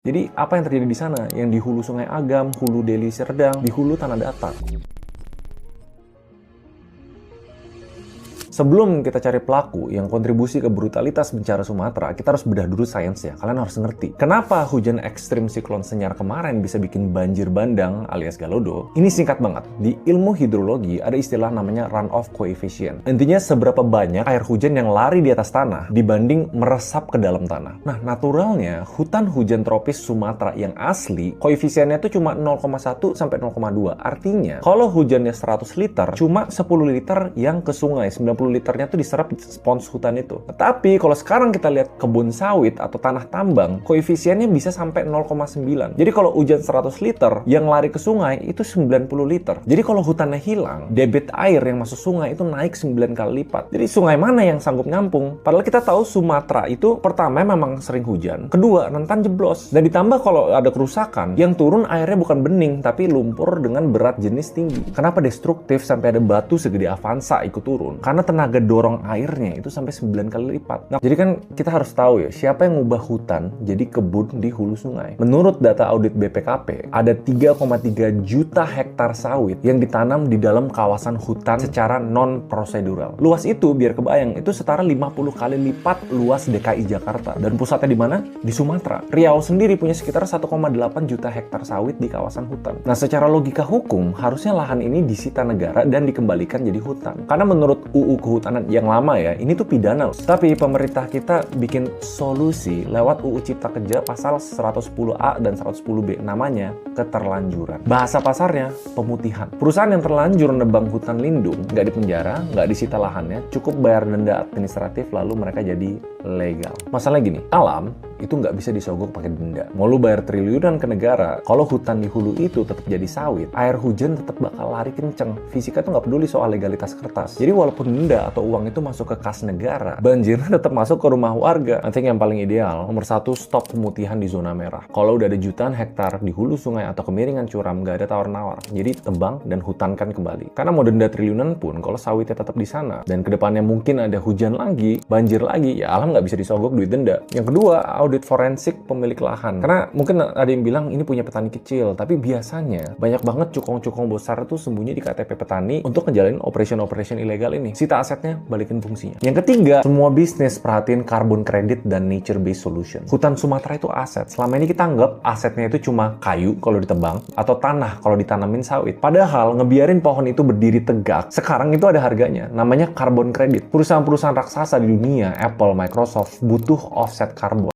Jadi apa yang terjadi di sana? Yang di hulu Sungai Agam, hulu Deli Serdang, di hulu Tanah Datar. Sebelum kita cari pelaku yang kontribusi ke brutalitas bencana Sumatera, kita harus bedah dulu sainsnya. Kalian harus ngerti. Kenapa hujan ekstrim siklon Senyar kemarin bisa bikin banjir bandang alias Galodo? Ini singkat banget. Di ilmu hidrologi ada istilah namanya runoff coefficient. Intinya seberapa banyak air hujan yang lari di atas tanah dibanding meresap ke dalam tanah. Nah, naturalnya hutan hujan tropis Sumatera yang asli, koefisiennya itu cuma 0,1 sampai 0,2. Artinya, kalau hujannya 100 liter, cuma 10 liter yang ke sungai, 90 liternya tuh diserap di spons hutan itu. Tapi kalau sekarang kita lihat kebun sawit atau tanah tambang, koefisiennya bisa sampai 0,9. Jadi kalau hujan 100 liter, yang lari ke sungai itu 90 liter. Jadi kalau hutannya hilang, debit air yang masuk sungai itu naik 9 kali lipat. Jadi sungai mana yang sanggup ngampung? Padahal kita tahu Sumatera itu pertama memang sering hujan, kedua rentan jeblos, dan ditambah kalau ada kerusakan, yang turun airnya bukan bening tapi lumpur dengan berat jenis tinggi. Kenapa destruktif sampai ada batu segede Avanza ikut turun? Karena tenaga dorong airnya itu sampai 9 kali lipat. Nah, jadi kan kita harus tahu ya, siapa yang ngubah hutan jadi kebun di hulu sungai. Menurut data audit BPKP, ada 3,3 juta hektar sawit yang ditanam di dalam kawasan hutan secara non-prosedural. Luas itu, biar kebayang, itu setara 50 kali lipat luas DKI Jakarta. Dan pusatnya di mana? Di Sumatera. Riau sendiri punya sekitar 1,8 juta hektar sawit di kawasan hutan. Nah, secara logika hukum, harusnya lahan ini disita negara dan dikembalikan jadi hutan. Karena menurut UU Kehutanan yang lama ya, ini tuh pidana. Tapi pemerintah kita bikin solusi lewat UU Cipta Kerja pasal 110A dan 110B, namanya keterlanjuran. Bahasa pasarnya, pemutihan. Perusahaan yang terlanjur nebang hutan lindung, nggak dipenjara, nggak disita lahannya, cukup bayar denda administratif lalu mereka jadi legal. Masalahnya gini, alam itu nggak bisa disogok pakai denda. Mau lu bayar triliunan ke negara, kalau hutan di hulu itu tetap jadi sawit, air hujan tetap bakal lari kenceng. Fisika tuh nggak peduli soal legalitas kertas. Jadi walaupun denda atau uang itu masuk ke kas negara, banjirnya tetap masuk ke rumah warga. I think yang paling ideal, nomor 1, stop pemutihan di zona merah. Kalau udah ada jutaan hektar di hulu sungai atau kemiringan curam, nggak ada tawar-nawar. Jadi tebang dan hutankan kembali. Karena mau denda triliunan pun, kalau sawitnya tetap di sana, dan kedepannya mungkin ada hujan lagi, banjir lagi, ya alam nggak bisa disogok duit denda. Yang kedua, audit forensik pemilik lahan. Karena mungkin ada yang bilang ini punya petani kecil, tapi biasanya banyak banget cukong-cukong besar itu sembunyi di KTP petani untuk ngejalanin operation ilegal ini. Sita asetnya, balikin fungsinya. Yang ketiga, semua bisnis perhatiin carbon credit dan nature based solution. Hutan Sumatera itu aset. Selama ini kita anggap asetnya itu cuma kayu kalau ditebang atau tanah kalau ditanamin sawit. Padahal ngebiarin pohon itu berdiri tegak, sekarang itu ada harganya. Namanya carbon credit. Perusahaan-perusahaan raksasa di dunia, Apple, Microsoft, butuh offset karbon.